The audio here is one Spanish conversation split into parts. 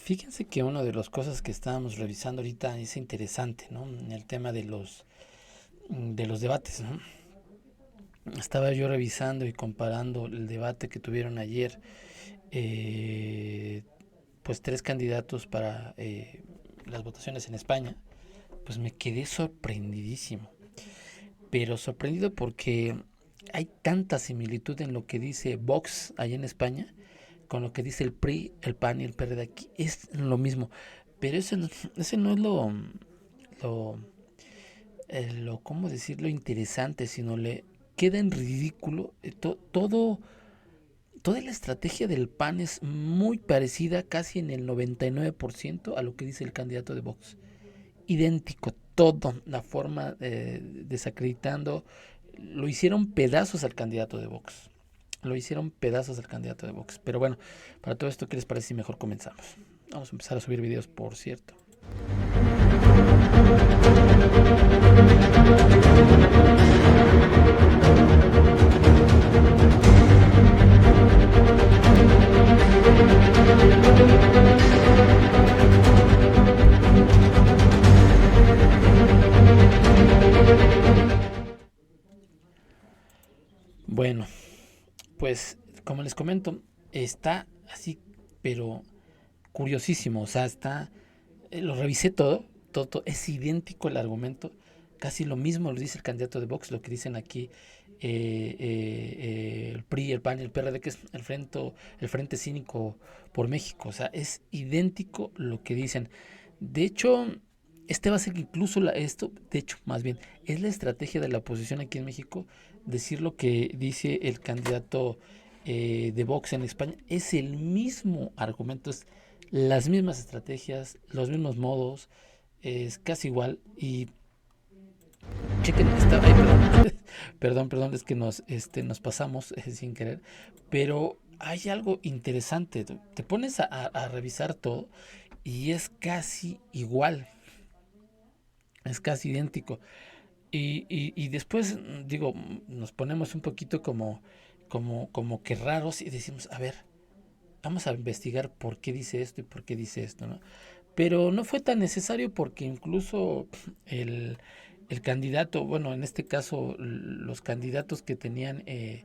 Fíjense que una de las cosas que estábamos revisando ahorita es interesante, ¿no? En el tema de los debates, ¿no? Estaba yo revisando y comparando el debate que tuvieron ayer, eh, pues tres candidatos para las votaciones en España. Pues me quedé sorprendidísimo, pero sorprendido porque hay tanta similitud en lo que dice Vox allá en España con lo que dice el PRI, el PAN y el PRD aquí. Es lo mismo, pero ese no es lo, ¿cómo decirlo? Interesante, sino le queda en ridículo toda la estrategia del PAN es muy parecida, casi en el 99% a lo que dice el candidato de Vox. Idéntico, todo, la forma desacreditando, lo hicieron pedazos al candidato de Vox. Lo hicieron pedazos al candidato de Vox. Pero bueno, para todo esto, ¿qué les parece si mejor comenzamos? Vamos a empezar a subir videos, por cierto. Bueno, pues como les comento, está así, pero curiosísimo. O sea, lo revisé todo, es idéntico el argumento, casi lo mismo lo dice el candidato de Vox, lo que dicen aquí el PRI, el PAN y el PRD, que es el Frente Cínico por México. O sea, es idéntico lo que dicen. De hecho, este va a ser incluso de hecho, más bien, es la estrategia de la oposición aquí en México, decir lo que dice el candidato de Vox en España, es el mismo argumento, es las mismas estrategias, los mismos modos, es casi igual. Y chequen, ay, perdón, perdón, es que nos pasamos sin querer, pero hay algo interesante. Te pones a revisar todo y es casi igual, es casi idéntico. Y después, digo, nos ponemos un poquito como que raros y decimos, a ver, vamos a investigar por qué dice esto y por qué dice esto, ¿no? Pero no fue tan necesario porque incluso el, el candidato, bueno, en este caso los candidatos que tenían eh,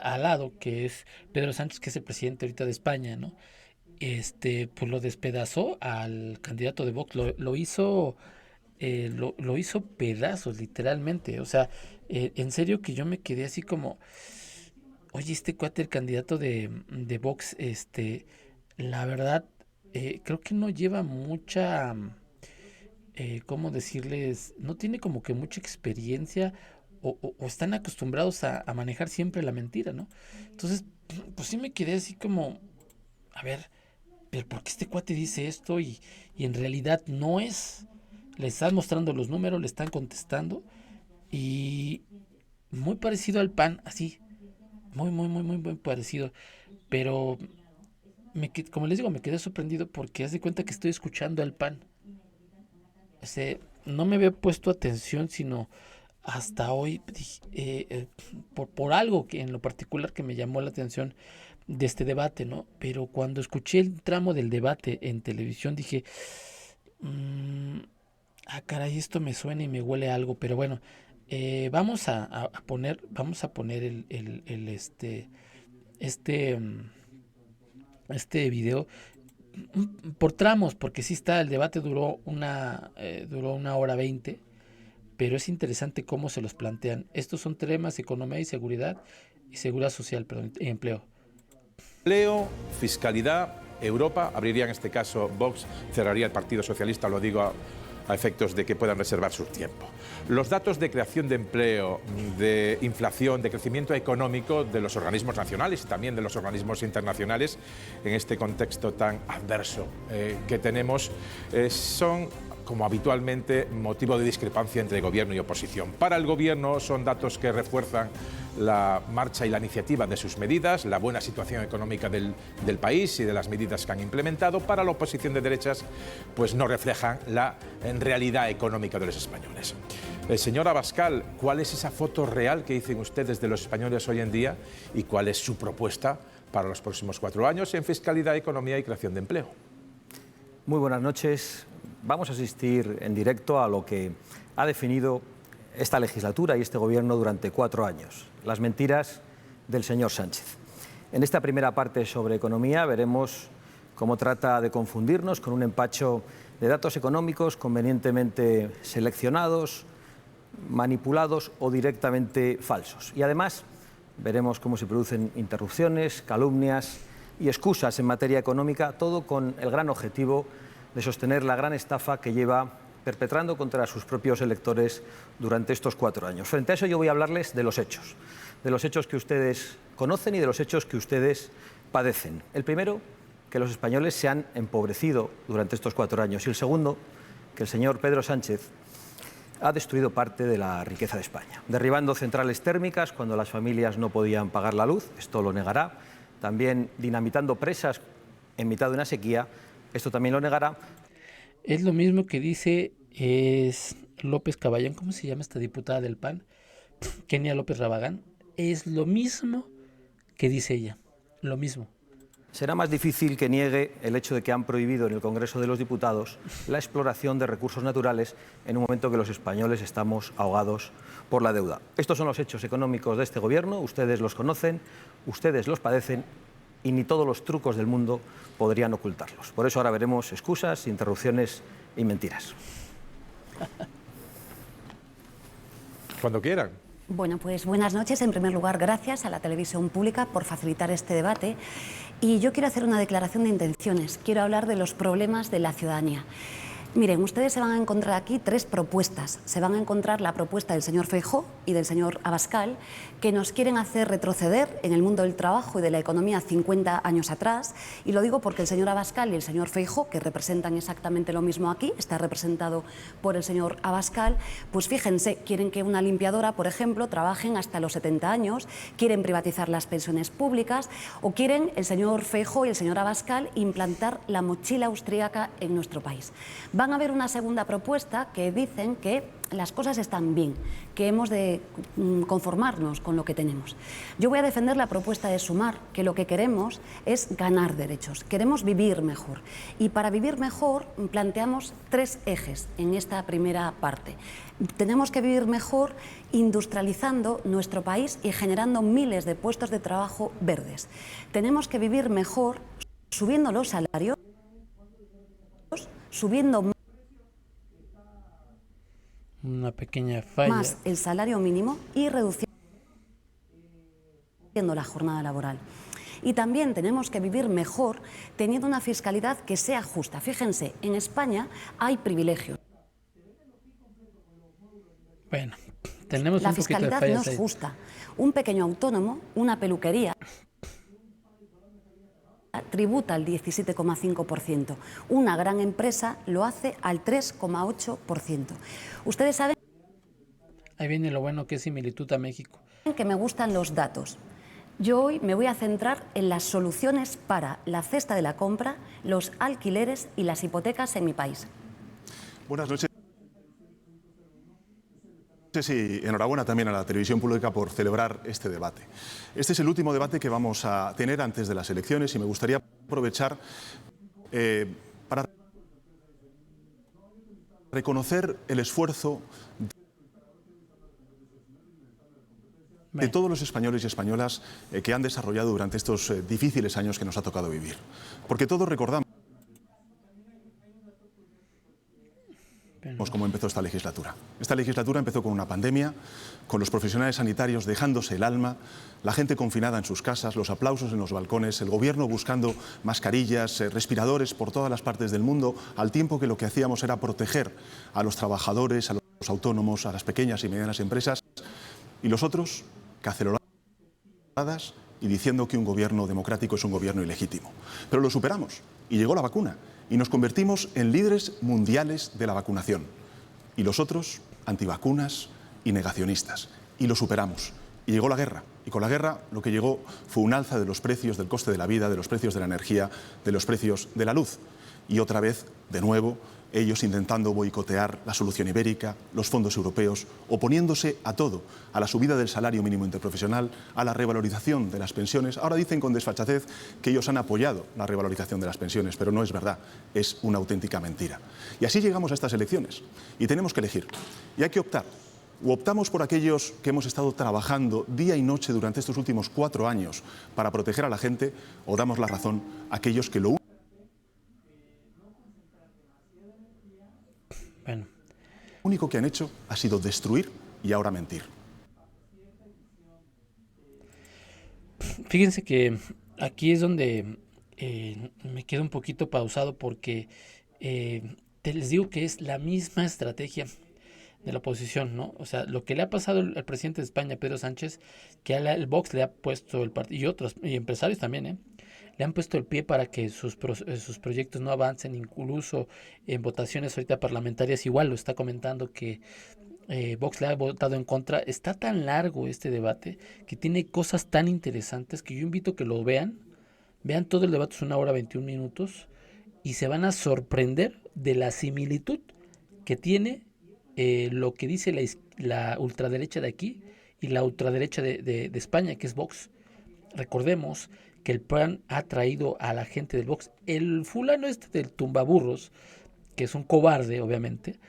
al lado, que es Pedro Sánchez, que es el presidente ahorita de España, ¿no? Pues lo despedazó al candidato de Vox, lo hizo pedazos, literalmente. O sea, en serio que yo me quedé así como, oye, este cuate, el candidato de Vox, la verdad, creo que no lleva mucha, ¿cómo decirles? No tiene como que mucha experiencia o están acostumbrados a manejar siempre la mentira, ¿no? Entonces, pues sí me quedé así como, a ver, pero ¿por qué este cuate dice esto? Y en realidad no es. Le están mostrando los números, le están contestando y muy parecido al PAN, así, muy parecido. Pero como les digo, me quedé sorprendido porque haz de cuenta que estoy escuchando al PAN. O sea, no me había puesto atención, sino hasta hoy, por algo que en lo particular que me llamó la atención de este debate, ¿no? Pero cuando escuché el tramo del debate en televisión dije, "Mm, caray, esto me suena y me huele a algo". Pero bueno, vamos a poner este, mm, este video por tramos, porque sí está, el debate duró una hora 20, pero es interesante cómo se los plantean. Estos son temas: economía y seguridad social, perdón, y empleo. Empleo, fiscalidad, Europa, abriría en este caso Vox, cerraría el Partido Socialista, lo digo a efectos de que puedan reservar su tiempo. Los datos de creación de empleo, de inflación, de crecimiento económico de los organismos nacionales y también de los organismos internacionales en este contexto tan adverso que tenemos son, como habitualmente, motivo de discrepancia entre gobierno y oposición. Para el gobierno son datos que refuerzan la marcha y la iniciativa de sus medidas, la buena situación económica del país y de las medidas que han implementado. Para la oposición de derechas, pues no reflejan la realidad económica de los españoles. Señor Abascal, ¿cuál es esa foto real que dicen ustedes de los españoles hoy en día y cuál es su propuesta para los próximos 4 años en fiscalidad, economía y creación de empleo? Muy buenas noches. Vamos a asistir en directo a lo que ha definido esta legislatura y este gobierno durante 4 años, las mentiras del señor Sánchez. En esta primera parte sobre economía veremos cómo trata de confundirnos con un empacho de datos económicos convenientemente seleccionados, manipulados o directamente falsos. Y además veremos cómo se producen interrupciones, calumnias y excusas en materia económica, todo con el gran objetivo de sostener la gran estafa que lleva perpetrando contra sus propios electores durante estos 4 años. Frente a eso yo voy a hablarles de los hechos que ustedes conocen y de los hechos que ustedes padecen. El primero, que los españoles se han empobrecido durante estos 4 años, y el segundo, que el señor Pedro Sánchez ha destruido parte de la riqueza de España, derribando centrales térmicas cuando las familias no podían pagar la luz, esto lo negará, también dinamitando presas en mitad de una sequía, esto también lo negará. Es lo mismo que dice López Caballón, ¿cómo se llama esta diputada del PAN? Kenia López Rabagán. Es lo mismo que dice ella, lo mismo. Será más difícil que niegue el hecho de que han prohibido en el Congreso de los Diputados la exploración de recursos naturales en un momento que los españoles estamos ahogados por la deuda. Estos son los hechos económicos de este gobierno, ustedes los conocen, ustedes los padecen y ni todos los trucos del mundo podrían ocultarlos. Por eso ahora veremos excusas, interrupciones y mentiras. Cuando quieran. Bueno, pues buenas noches. En primer lugar, gracias a la televisión pública por facilitar este debate. Y yo quiero hacer una declaración de intenciones. Quiero hablar de los problemas de la ciudadanía. Miren, ustedes se van a encontrar aquí 3 propuestas. Se van a encontrar la propuesta del señor Feijóo y del señor Abascal, que nos quieren hacer retroceder en el mundo del trabajo y de la economía 50 años atrás. Y lo digo porque el señor Abascal y el señor Feijóo, que representan exactamente lo mismo aquí, está representado por el señor Abascal, pues fíjense, quieren que una limpiadora, por ejemplo, trabajen hasta los 70 años, quieren privatizar las pensiones públicas o quieren el señor Feijóo y el señor Abascal implantar la mochila austríaca en nuestro país. Van a ver una segunda propuesta que dicen que las cosas están bien, que hemos de conformarnos con lo que tenemos. Yo voy a defender la propuesta de Sumar, que lo que queremos es ganar derechos, queremos vivir mejor. Y para vivir mejor planteamos 3 ejes en esta primera parte. Tenemos que vivir mejor industrializando nuestro país y generando miles de puestos de trabajo verdes. Tenemos que vivir mejor subiendo los salarios, subiendo una pequeña falla. Más el salario mínimo y reduciendo la jornada laboral. Y también tenemos que vivir mejor teniendo una fiscalidad que sea justa. Fíjense, en España hay privilegios. Bueno, tenemos la un poquito de fiscalidad fallas no es ahí. justa. Un pequeño autónomo, una peluquería, tributa al 17,5%. Una gran empresa lo hace al 3,8%. Ustedes saben Ahí viene lo bueno que es similitud a México. que me gustan los datos. Yo hoy me voy a centrar en las soluciones para la cesta de la compra, los alquileres y las hipotecas en mi país. Buenas noches. Y enhorabuena también a la televisión pública por celebrar este debate. Este es el último debate que vamos a tener antes de las elecciones y me gustaría aprovechar para reconocer el esfuerzo de todos los españoles y españolas que han desarrollado durante estos difíciles años que nos ha tocado vivir. Porque todos recordamos cómo empezó esta legislatura. Esta legislatura empezó con una pandemia, con los profesionales sanitarios dejándose el alma, la gente confinada en sus casas, los aplausos en los balcones, el gobierno buscando mascarillas, respiradores por todas las partes del mundo, al tiempo que lo que hacíamos era proteger a los trabajadores, a los autónomos, a las pequeñas y medianas empresas, y los otros, caceroladas y diciendo que un gobierno democrático es un gobierno ilegítimo. Pero lo superamos y llegó la vacuna. Y nos convertimos en líderes mundiales de la vacunación. Y los otros, antivacunas y negacionistas. Y lo superamos. Y llegó la guerra. Y con la guerra lo que llegó fue un alza de los precios del coste de la vida, de los precios de la energía, de los precios de la luz. Y otra vez, de nuevo, ellos intentando boicotear la solución ibérica, los fondos europeos, oponiéndose a todo, a la subida del salario mínimo interprofesional, a la revalorización de las pensiones. Ahora dicen con desfachatez que ellos han apoyado la revalorización de las pensiones, pero no es verdad, es una auténtica mentira. Y así llegamos a estas elecciones y tenemos que elegir. Y hay que optar. O optamos por aquellos que hemos estado trabajando día y noche durante estos últimos 4 años para proteger a la gente, o damos la razón a aquellos que lo único que han hecho ha sido destruir y ahora mentir. Fíjense que aquí es donde me quedo un poquito pausado porque les digo que es la misma estrategia de la oposición, ¿no? O sea, lo que le ha pasado al presidente de España, Pedro Sánchez, que el Vox le ha puesto el partido, y otros, y empresarios también, le han puesto el pie para que sus proyectos no avancen, incluso en votaciones ahorita parlamentarias, igual lo está comentando que Vox le ha votado en contra. Está tan largo este debate que tiene cosas tan interesantes que yo invito a que lo vean todo el debate, es 1 hora 21 minutos, y se van a sorprender de la similitud que tiene lo que dice la ultraderecha de aquí y la ultraderecha de España, que es Vox. Recordemos que el PAN ha traído a la gente del Vox. El fulano del tumbaburros, que es un cobarde, obviamente,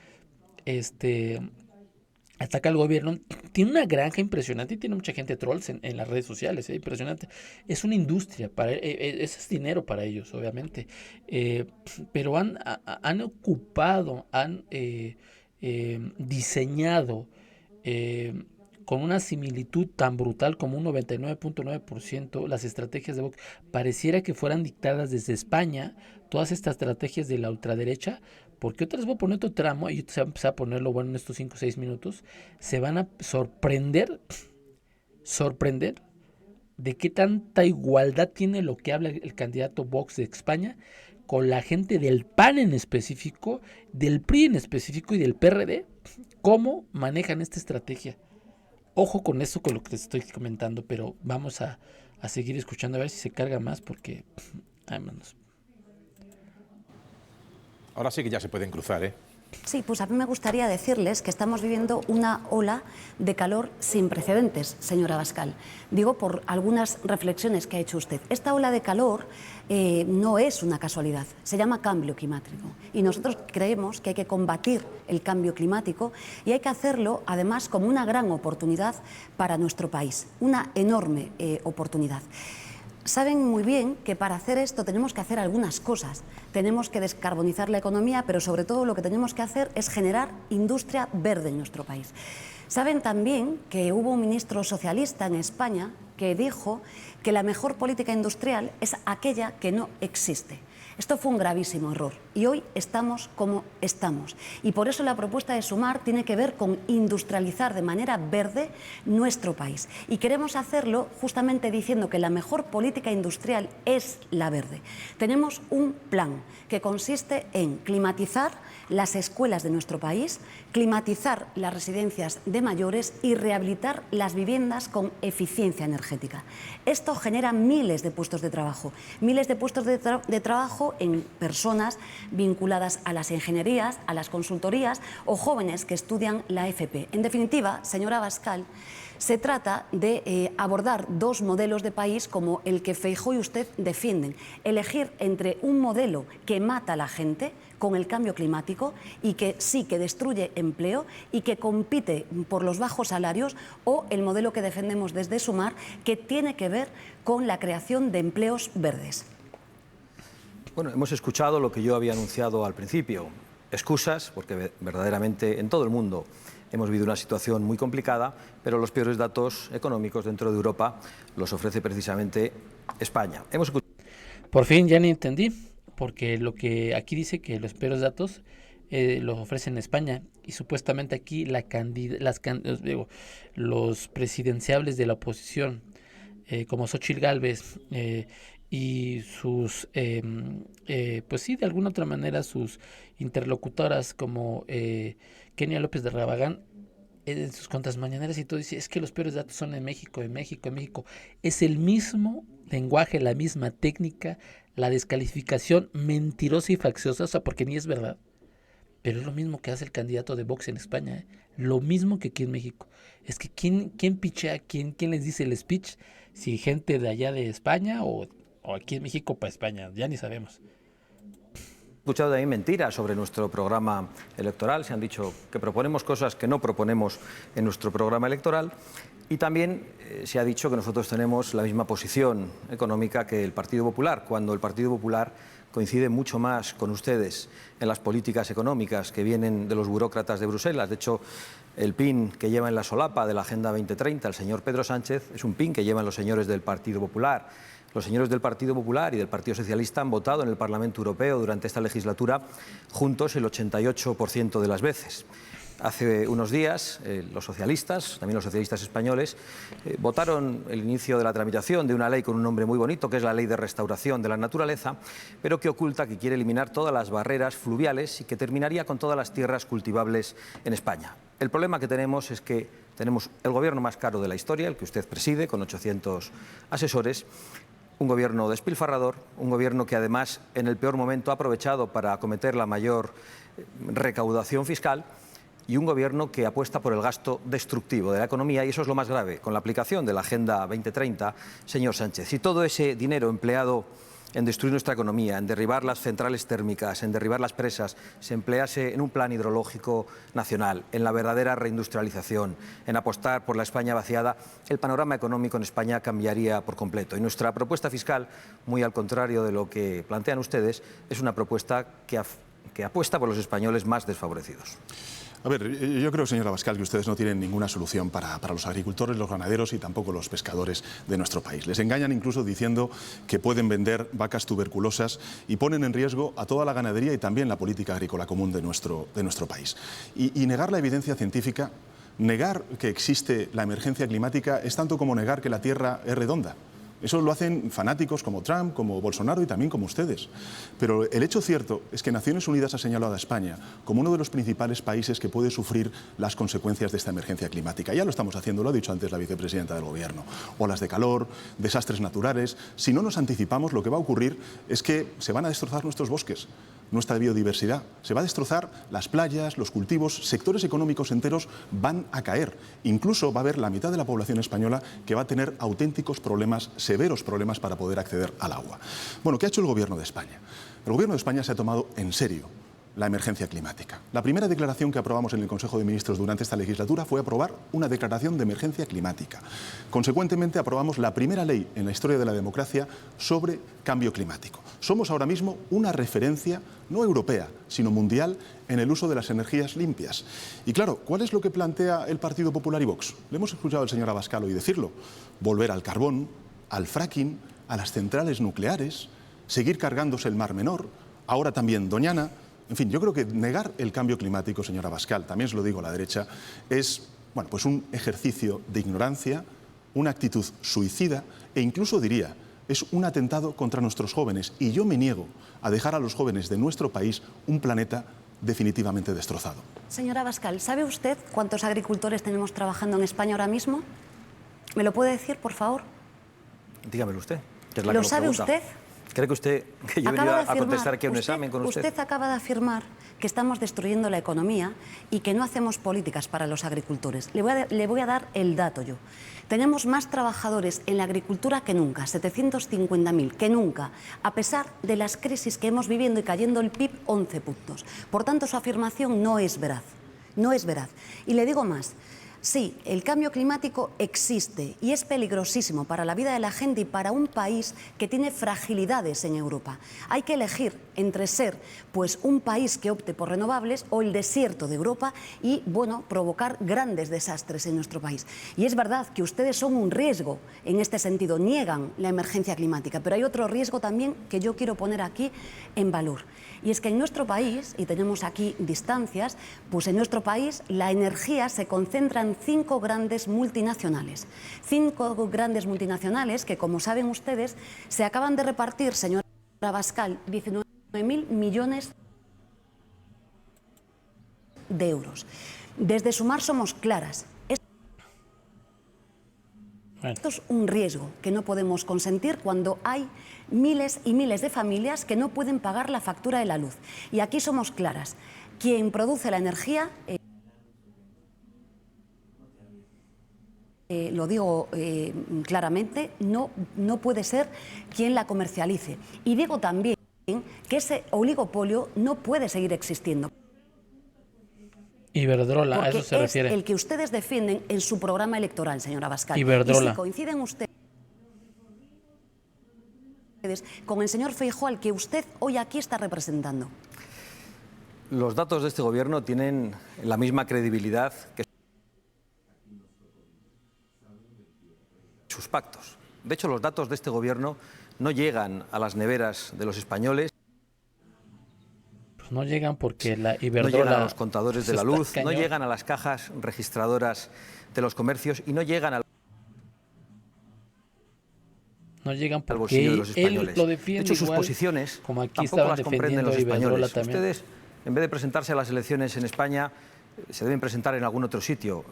ataca al gobierno. Tiene una granja impresionante y tiene mucha gente trolls en las redes sociales, impresionante. Es una industria, ese es dinero para ellos, obviamente. Pero han ocupado, han diseñado con una similitud tan brutal como un 99.9% las estrategias de Vox. Pareciera que fueran dictadas desde España todas estas estrategias de la ultraderecha, porque otra vez voy a poner otro tramo y se va a empezar a ponerlo bueno en estos 5 o 6 minutos. Se van a sorprender de qué tanta igualdad tiene lo que habla el candidato Vox de España con la gente del PAN en específico, del PRI en específico y del PRD, cómo manejan esta estrategia. Ojo con eso, con lo que les estoy comentando, pero vamos a seguir escuchando a ver si se carga más porque... vámonos. Ahora sí que ya se pueden cruzar, ¿eh? Sí, pues a mí me gustaría decirles que estamos viviendo una ola de calor sin precedentes, señora Abascal. Digo por algunas reflexiones que ha hecho usted. Esta ola de calor no es una casualidad, se llama cambio climático. Y nosotros creemos que hay que combatir el cambio climático y hay que hacerlo además como una gran oportunidad para nuestro país, una enorme oportunidad. Saben muy bien que para hacer esto tenemos que hacer algunas cosas. Tenemos que descarbonizar la economía, pero sobre todo lo que tenemos que hacer es generar industria verde en nuestro país. Saben también que hubo un ministro socialista en España que dijo que la mejor política industrial es aquella que no existe. Esto fue un gravísimo error y hoy estamos como estamos. Y por eso la propuesta de Sumar tiene que ver con industrializar de manera verde nuestro país. Y queremos hacerlo justamente diciendo que la mejor política industrial es la verde. Tenemos un plan que consiste en climatizar las escuelas de nuestro país, climatizar las residencias de mayores y rehabilitar las viviendas con eficiencia energética. Esto genera miles de puestos de trabajo de trabajo en personas vinculadas a las ingenierías, a las consultorías o jóvenes que estudian la FP. En definitiva, señora Abascal, se trata de abordar 2 modelos de país como el que Feijóo y usted defienden. Elegir entre un modelo que mata a la gente con el cambio climático y que sí que destruye empleo y que compite por los bajos salarios, o el modelo que defendemos desde Sumar, que tiene que ver con la creación de empleos verdes. Bueno, hemos escuchado lo que yo había anunciado al principio. Excusas, porque verdaderamente en todo el mundo hemos vivido una situación muy complicada, pero los peores datos económicos dentro de Europa los ofrece precisamente España. Por fin ya ni entendí, porque lo que aquí dice que los peores datos los ofrecen España y supuestamente aquí los presidenciables de la oposición, como Xóchitl Gálvez y sus, pues sí, de alguna otra manera sus interlocutoras como Kenia López de Rabagán, en sus cuentas mañaneras y todo, dice, es que los peores datos son en México, en México, en México. Es el mismo lenguaje, la misma técnica, la descalificación mentirosa y facciosa, o sea, porque ni es verdad. Pero es lo mismo que hace el candidato de Vox en España, ¿eh? Lo mismo que aquí en México. Es que ¿quién pichea? ¿Quién les dice el speech? Si gente de allá de España o aquí en México para España, ya ni sabemos. He escuchado también mentiras sobre nuestro programa electoral. Se han dicho que proponemos cosas que no proponemos en nuestro programa electoral. Y también se ha dicho que nosotros tenemos la misma posición económica que el Partido Popular, cuando el Partido Popular coincide mucho más con ustedes en las políticas económicas que vienen de los burócratas de Bruselas. De hecho, el pin que lleva en la solapa de la Agenda 2030 el señor Pedro Sánchez es un pin que llevan los señores del Partido Popular. Los señores del Partido Popular y del Partido Socialista han votado en el Parlamento Europeo durante esta legislatura juntos el 88% de las veces. Hace unos días los socialistas, también los socialistas españoles, votaron el inicio de la tramitación de una ley con un nombre muy bonito, que es la Ley de Restauración de la Naturaleza, pero que oculta que quiere eliminar todas las barreras fluviales y que terminaría con todas las tierras cultivables en España. El problema que tenemos es que tenemos el gobierno más caro de la historia, el que usted preside, con 800 asesores, un gobierno despilfarrador, un gobierno que además en el peor momento ha aprovechado para acometer la mayor recaudación fiscal, y un gobierno que apuesta por el gasto destructivo de la economía, y eso es lo más grave con la aplicación de la Agenda 2030, señor Sánchez. Si todo ese dinero empleado en destruir nuestra economía, en derribar las centrales térmicas, en derribar las presas, se emplease en un plan hidrológico nacional, en la verdadera reindustrialización, en apostar por la España vaciada, el panorama económico en España cambiaría por completo. Y nuestra propuesta fiscal, muy al contrario de lo que plantean ustedes, es una propuesta que apuesta por los españoles más desfavorecidos. A ver, yo creo, señor Abascal, que ustedes no tienen ninguna solución para los agricultores, los ganaderos y tampoco los pescadores de nuestro país. Les engañan incluso diciendo que pueden vender vacas tuberculosas y ponen en riesgo a toda la ganadería y también la política agrícola común de nuestro país. Y negar la evidencia científica, negar que existe la emergencia climática, es tanto como negar que la Tierra es redonda. Eso lo hacen fanáticos como Trump, como Bolsonaro y también como ustedes. Pero el hecho cierto es que Naciones Unidas ha señalado a España como uno de los principales países que puede sufrir las consecuencias de esta emergencia climática. Ya lo estamos haciendo, lo ha dicho antes la vicepresidenta del Gobierno. Olas de calor, desastres naturales. Si no nos anticipamos, lo que va a ocurrir es que se van a destrozar nuestros bosques, nuestra biodiversidad. Se va a destrozar las playas, los cultivos, sectores económicos enteros van a caer. Incluso va a haber la mitad de la población española que va a tener auténticos problemas, severos problemas para poder acceder al agua. Bueno, ¿qué ha hecho el Gobierno de España? El Gobierno de España se ha tomado en serio la emergencia climática. La primera declaración que aprobamos en el Consejo de Ministros durante esta legislatura fue aprobar una declaración de emergencia climática. Consecuentemente, aprobamos la primera ley en la historia de la democracia sobre cambio climático. Somos ahora mismo una referencia, no europea, sino mundial, en el uso de las energías limpias. Y claro, ¿cuál es lo que plantea el Partido Popular y Vox? Le hemos escuchado al señor Abascal hoy decirlo. Volver al carbón, al fracking, a las centrales nucleares, seguir cargándose el Mar Menor, ahora también Doñana. En fin, yo creo que negar el cambio climático, señora Abascal, también se lo digo a la derecha, es pues un ejercicio de ignorancia, una actitud suicida e incluso diría, es un atentado contra nuestros jóvenes. Y yo me niego a dejar a los jóvenes de nuestro país un planeta definitivamente destrozado. Señora Abascal, ¿sabe usted cuántos agricultores tenemos trabajando en España ahora mismo? ¿Me lo puede decir, por favor? Dígamelo usted. Que es la ¿Lo que sabe pregunta. usted? ¿Cree que usted que yo he venido a contestar aquí a un examen con usted? Usted acaba de afirmar que estamos destruyendo la economía y que no hacemos políticas para los agricultores. Le voy a dar el dato yo. Tenemos más trabajadores en la agricultura que nunca, 750.000, que nunca, a pesar de las crisis que hemos vivido y cayendo el PIB 11 puntos. Por tanto, su afirmación no es veraz. No es veraz. Y le digo más. Sí, el cambio climático existe y es peligrosísimo para la vida de la gente y para un país que tiene fragilidades en Europa. Hay que elegir entre ser un país que opte por renovables o el desierto de Europa y provocar grandes desastres en nuestro país. Y es verdad que ustedes son un riesgo en este sentido, niegan la emergencia climática, pero hay otro riesgo también que yo quiero poner aquí en valor. Y es que en nuestro país, y tenemos aquí distancias, en nuestro país la energía se concentra en 5 grandes multinacionales. 5 grandes multinacionales que, como saben ustedes, se acaban de repartir, señora Abascal, 19.000 millones de euros. Desde Sumar somos claras. Esto es un riesgo que no podemos consentir cuando hay miles y miles de familias que no pueden pagar la factura de la luz. Y aquí somos claras. quien produce la energía, lo digo claramente, no puede ser quien la comercialice. Y digo también que ese oligopolio no puede seguir existiendo. Iberdrola, a eso se es refiere. el que ustedes defienden en su programa electoral, señora Abascal. Iberdrola. Y si coinciden ustedes con el señor Feijóo, al que usted hoy aquí está representando. Los datos de este gobierno tienen la misma credibilidad que sus pactos. De hecho, los datos de este gobierno no llegan a las neveras de los españoles. Pues no llegan porque la No Iberdrola llegan a los contadores de la está luz, no cañón. llegan a las cajas registradoras de los comercios y no llegan al No llegan porque bolsillo de los él españoles. lo De defiende hecho, sus igual, posiciones como aquí tampoco estaban las comprenden defendiendo los Iberdrola españoles. también. Ustedes, en vez de presentarse a las elecciones en España, se deben presentar en algún otro sitio.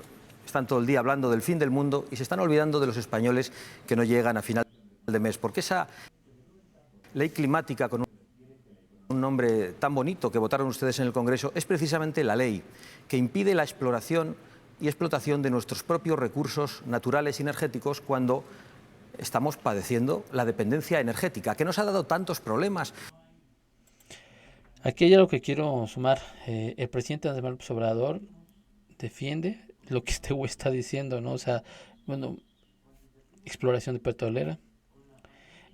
Están todo el día hablando del fin del mundo y se están olvidando de los españoles que no llegan a final de mes. Porque esa ley climática con un nombre tan bonito que votaron ustedes en el Congreso es precisamente la ley que impide la exploración y explotación de nuestros propios recursos naturales y energéticos cuando estamos padeciendo la dependencia energética, que nos ha dado tantos problemas. Aquí hay algo que quiero sumar. El presidente Andrés Manuel López Obrador defiende lo que este güey está diciendo, ¿no? O sea, bueno, exploración de petrolera,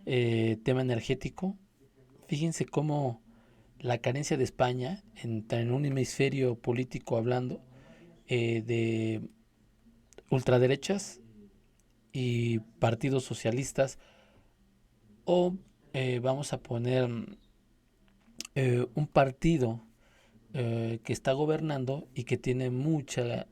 tema energético. Fíjense cómo la carencia de España en un hemisferio político hablando de ultraderechas y partidos socialistas, o vamos a poner un partido que está gobernando y que tiene mucha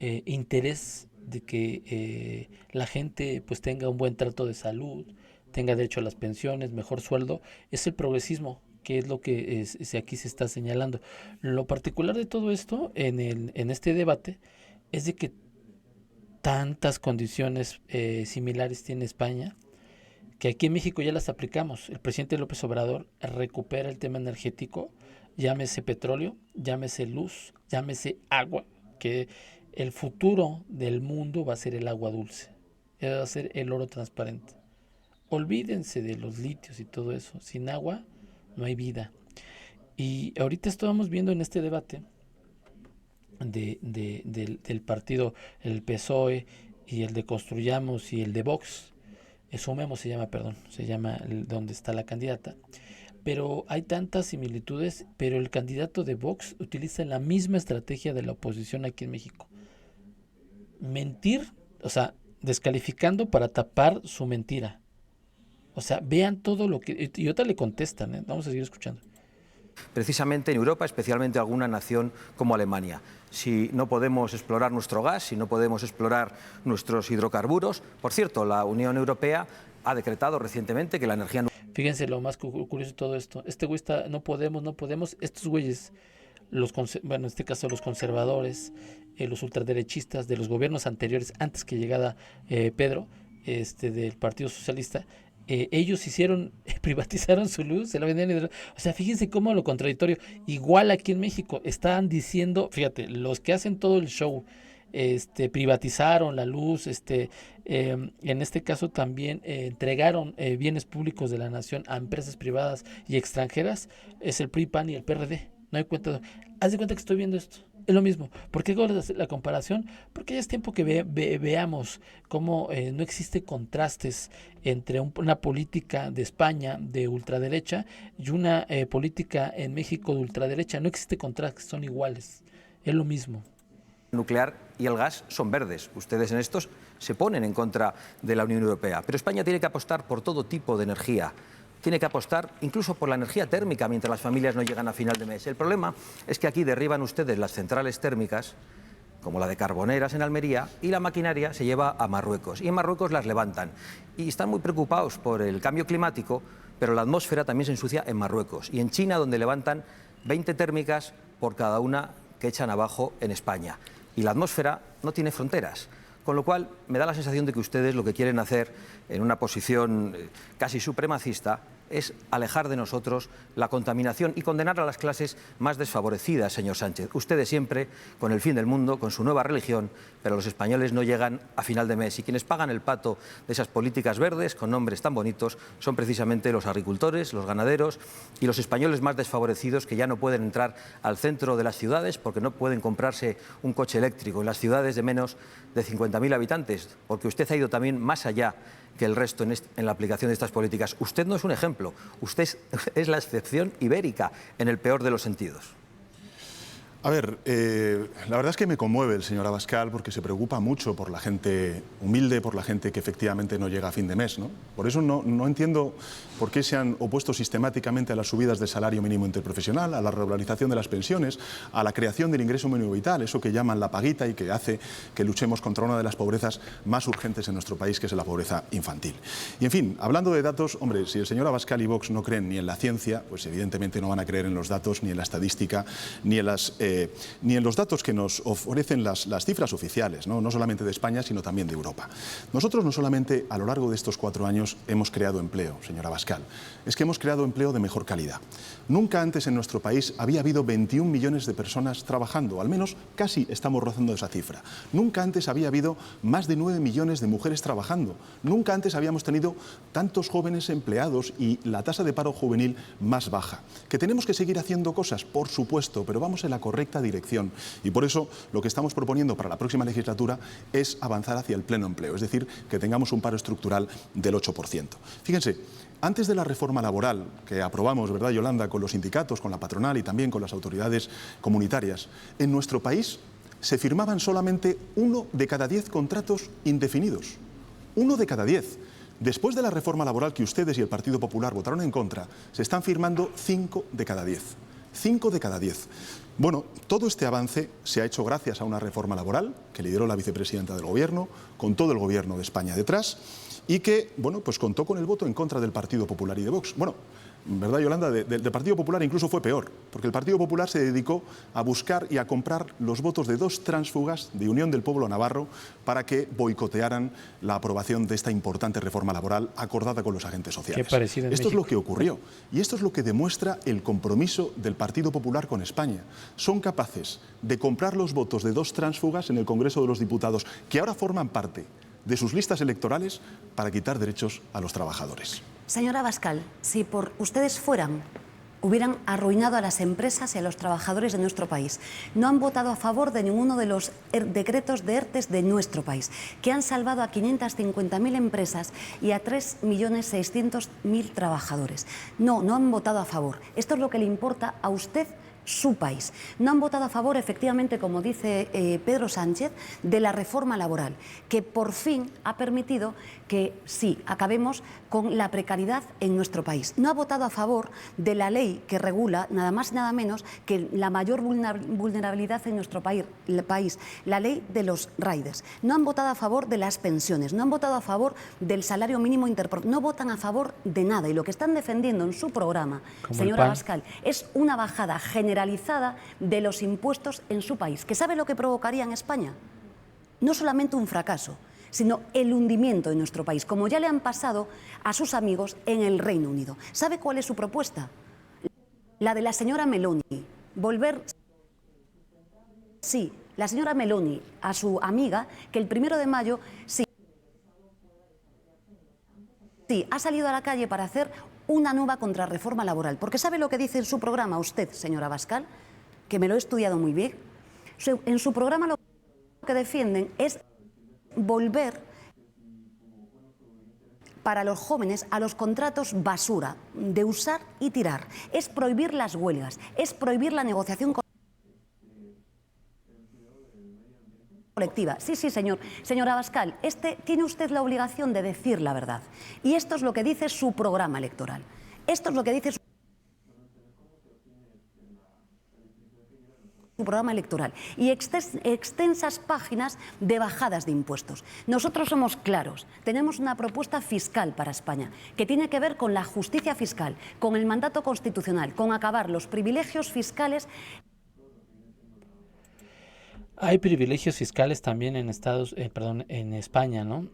interés de que la gente pues tenga un buen trato de salud, tenga derecho a las pensiones, mejor sueldo. Es el progresismo, que es lo que aquí se está señalando. Lo particular de todo esto en este debate es de que tantas condiciones similares tiene España, que aquí en México ya las aplicamos. El presidente López Obrador recupera el tema energético, llámese petróleo, llámese luz, llámese agua, que el futuro del mundo va a ser el agua dulce, va a ser el oro transparente. Olvídense de los litios y todo eso. Sin agua no hay vida. Y ahorita estábamos viendo en este debate del partido, el PSOE y el de Construyamos y el de Vox, Sumemos se llama donde está la candidata, pero hay tantas similitudes, pero el candidato de Vox utiliza la misma estrategia de la oposición aquí en México. Mentir, o sea, descalificando para tapar su mentira. O sea, vean todo lo que... Y otra le contestan, vamos a seguir escuchando. Precisamente en Europa, especialmente alguna nación como Alemania. Si no podemos explorar nuestro gas, si no podemos explorar nuestros hidrocarburos... Por cierto, la Unión Europea ha decretado recientemente que la energía... Fíjense lo más curioso de todo esto. Este güey está, no podemos. Estos güeyes, en este caso los conservadores, los ultraderechistas de los gobiernos anteriores, antes que llegara Pedro, del Partido Socialista, ellos privatizaron su luz, se la vendían. O sea, fíjense cómo lo contradictorio. Igual aquí en México están diciendo, fíjate, los que hacen todo el show, privatizaron la luz, en este caso también entregaron bienes públicos de la nación a empresas privadas y extranjeras, es el PRI, PAN y el PRD. No hay cuenta. Haz de cuenta que estoy viendo esto. Es lo mismo. ¿Por qué hago la comparación? Porque ya es tiempo que veamos cómo no existe contrastes entre una política de España de ultraderecha y una política en México de ultraderecha. No existe contraste, son iguales. Es lo mismo. Nuclear y el gas son verdes. Ustedes en estos se ponen en contra de la Unión Europea. Pero España tiene que apostar por todo tipo de energía. Tiene que apostar incluso por la energía térmica mientras las familias no llegan a final de mes. El problema es que aquí derriban ustedes las centrales térmicas, como la de Carboneras en Almería, y la maquinaria se lleva a Marruecos. Y en Marruecos las levantan. Y están muy preocupados por el cambio climático, pero la atmósfera también se ensucia en Marruecos. Y en China, donde levantan 20 térmicas por cada una que echan abajo en España. Y la atmósfera no tiene fronteras. Con lo cual, me da la sensación de que ustedes lo que quieren hacer en una posición casi supremacista es alejar de nosotros la contaminación y condenar a las clases más desfavorecidas, señor Sánchez. Ustedes siempre con el fin del mundo, con su nueva religión, pero los españoles no llegan a final de mes. Y quienes pagan el pato de esas políticas verdes, con nombres tan bonitos, son precisamente los agricultores, los ganaderos y los españoles más desfavorecidos que ya no pueden entrar al centro de las ciudades porque no pueden comprarse un coche eléctrico en las ciudades de menos de 50.000 habitantes, porque usted ha ido también más allá que el resto en la aplicación de estas políticas. Usted no es un ejemplo, usted es la excepción ibérica en el peor de los sentidos. A ver, la verdad es que me conmueve el señor Abascal porque se preocupa mucho por la gente humilde, por la gente que efectivamente no llega a fin de mes, ¿no? Por eso no entiendo por qué se han opuesto sistemáticamente a las subidas del salario mínimo interprofesional, a la regularización de las pensiones, a la creación del ingreso mínimo vital, eso que llaman la paguita y que hace que luchemos contra una de las pobrezas más urgentes en nuestro país, que es la pobreza infantil. Y en fin, hablando de datos, hombre, si el señor Abascal y Vox no creen ni en la ciencia, pues evidentemente no van a creer en los datos, ni en la estadística, ni en los datos que nos ofrecen las cifras oficiales, no solamente de España, sino también de Europa. Nosotros no solamente a lo largo de estos 4 años hemos creado empleo, señor Abascal, es que hemos creado empleo de mejor calidad. Nunca antes en nuestro país había habido 21 millones de personas trabajando, al menos casi estamos rozando esa cifra. Nunca antes había habido más de 9 millones de mujeres trabajando. Nunca antes habíamos tenido tantos jóvenes empleados y la tasa de paro juvenil más baja. ¿Que tenemos que seguir haciendo cosas? Por supuesto, pero vamos en la correcta dirección. Y por eso lo que estamos proponiendo para la próxima legislatura es avanzar hacia el pleno empleo, es decir, que tengamos un paro estructural del 8%. Fíjense, antes de la reforma laboral que aprobamos, ¿verdad, Yolanda?, con los sindicatos, con la patronal y también con las autoridades comunitarias, en nuestro país se firmaban solamente 1 de cada 10 contratos indefinidos. 1 de cada 10. Después de la reforma laboral que ustedes y el Partido Popular votaron en contra, se están firmando 5 de cada 10. 5 de cada 10. Bueno, todo este avance se ha hecho gracias a una reforma laboral que lideró la vicepresidenta del Gobierno, con todo el Gobierno de España detrás, y que, bueno, pues contó con el voto en contra del Partido Popular y de Vox. Bueno, ¿verdad, Yolanda? Del Partido Popular incluso fue peor, porque el Partido Popular se dedicó a buscar y a comprar los votos de 2 tránsfugas de Unión del Pueblo Navarro para que boicotearan la aprobación de esta importante reforma laboral acordada con los agentes sociales. Qué parecido en Esto es México. lo que ocurrió y esto es lo que demuestra el compromiso del Partido Popular con España. Son capaces de comprar los votos de 2 tránsfugas en el Congreso de los Diputados, que ahora forman parte de sus listas electorales para quitar derechos a los trabajadores. Señora Abascal, si por ustedes fueran, hubieran arruinado a las empresas y a los trabajadores de nuestro país. No han votado a favor de ninguno de los decretos de ERTES de nuestro país, que han salvado a 550.000 empresas y a 3.600.000 trabajadores. No han votado a favor. Esto es lo que le importa a usted, su país. No han votado a favor, efectivamente, como dice Pedro Sánchez, de la reforma laboral, que por fin ha permitido que sí, acabemos con la precariedad en nuestro país. No ha votado a favor de la ley que regula, nada más y nada menos, que la mayor vulnerabilidad en nuestro país, la ley de los riders. No han votado a favor de las pensiones, no han votado a favor del salario mínimo interprofesional, no votan a favor de nada. Y lo que están defendiendo en su programa, señora Abascal, es una bajada generalizada de los impuestos en su país. ¿Que sabe lo que provocaría en España? No solamente un fracaso, sino el hundimiento de nuestro país, como ya le han pasado a sus amigos en el Reino Unido. ¿Sabe cuál es su propuesta? La de la señora Meloni. Volver... Sí, la señora Meloni a su amiga, que el 1 de mayo, sí, ha salido a la calle para hacer una nueva contrarreforma laboral. Porque ¿sabe lo que dice en su programa usted, señora Abascal? Que me lo he estudiado muy bien. En su programa lo que defienden es volver para los jóvenes a los contratos basura, de usar y tirar. Es prohibir las huelgas, es prohibir la negociación colectiva. Sí, señor. Señor Abascal, tiene usted la obligación de decir la verdad. Y esto es lo que dice su programa electoral. Esto es lo que dice su programa electoral y extensas páginas de bajadas de impuestos. Nosotros somos claros, tenemos una propuesta fiscal para España que tiene que ver con la justicia fiscal, con el mandato constitucional, con acabar los privilegios fiscales. Hay privilegios fiscales también en perdón, en España, ¿no?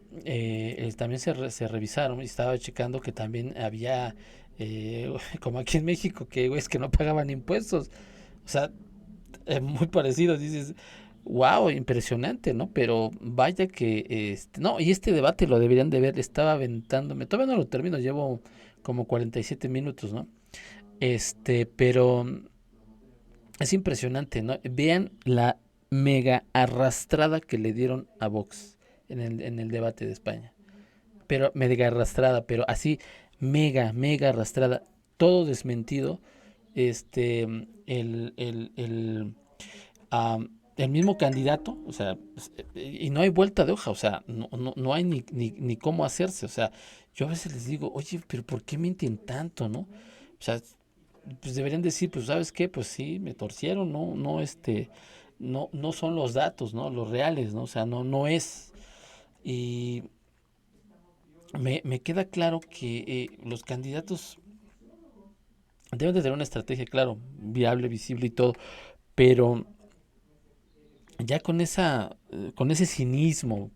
También se revisaron y estaba checando que también había, como aquí en México, que güeyes que no pagaban impuestos. O sea, muy parecido, dices, wow, impresionante, ¿no? Pero vaya que, no, y este debate lo deberían de ver, estaba aventándome, todavía no lo termino, llevo como 47 minutos, ¿no? Pero es impresionante, ¿no? Vean la mega arrastrada que le dieron a Vox en el debate de España. Pero mega arrastrada, pero así, mega arrastrada, todo desmentido. El mismo candidato, o sea, y no hay vuelta de hoja, o sea, no hay ni cómo hacerse, o sea, yo a veces les digo, oye, pero ¿por qué mienten tanto, no? O sea, pues deberían decir, pues, ¿sabes qué? Pues sí, me torcieron, no son los datos, ¿no? Los reales, ¿no? O sea, no es. Y me queda claro que los candidatos deben de tener una estrategia, claro, viable, visible y todo, pero ya con ese cinismo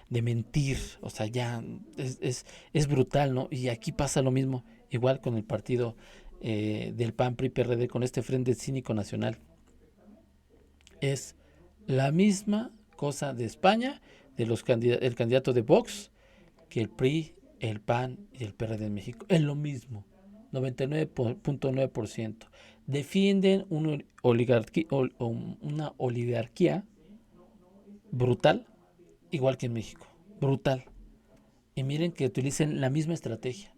de mentir, o sea, ya es brutal, ¿no? Y aquí pasa lo mismo, igual con el partido del PAN, PRI, PRD, con este Frente Cínico Nacional. Es la misma cosa de España, el candidato de Vox, que el PRI, el PAN y el PRD en México. Es lo mismo, 99.9%. Defienden una oligarquía brutal, igual que en México. Brutal. Y miren que utilicen la misma estrategia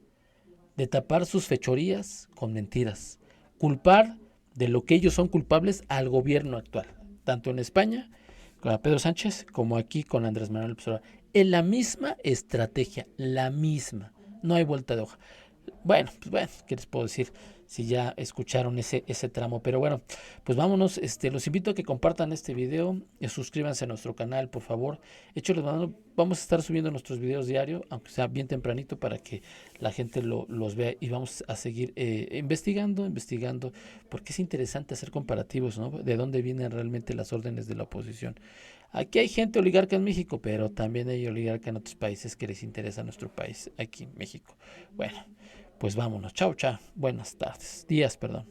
de tapar sus fechorías con mentiras. Culpar de lo que ellos son culpables al gobierno actual. Tanto en España, con Pedro Sánchez, como aquí con Andrés Manuel López Obrador. En la misma estrategia, la misma. No hay vuelta de hoja. Bueno, ¿qué les puedo decir? Si ya escucharon ese tramo. Pero bueno, pues vámonos. Los invito a que compartan este video. Suscríbanse a nuestro canal, por favor. De hecho, vamos a estar subiendo nuestros videos diarios, aunque sea bien tempranito, para que la gente los vea. Y vamos a seguir investigando, porque es interesante hacer comparativos, ¿no? De dónde vienen realmente las órdenes de la oposición. Aquí hay gente oligarca en México, pero también hay oligarca en otros países que les interesa nuestro país, aquí en México. Bueno, pues vámonos. Chao, chao. Buenas tardes. Días, perdón.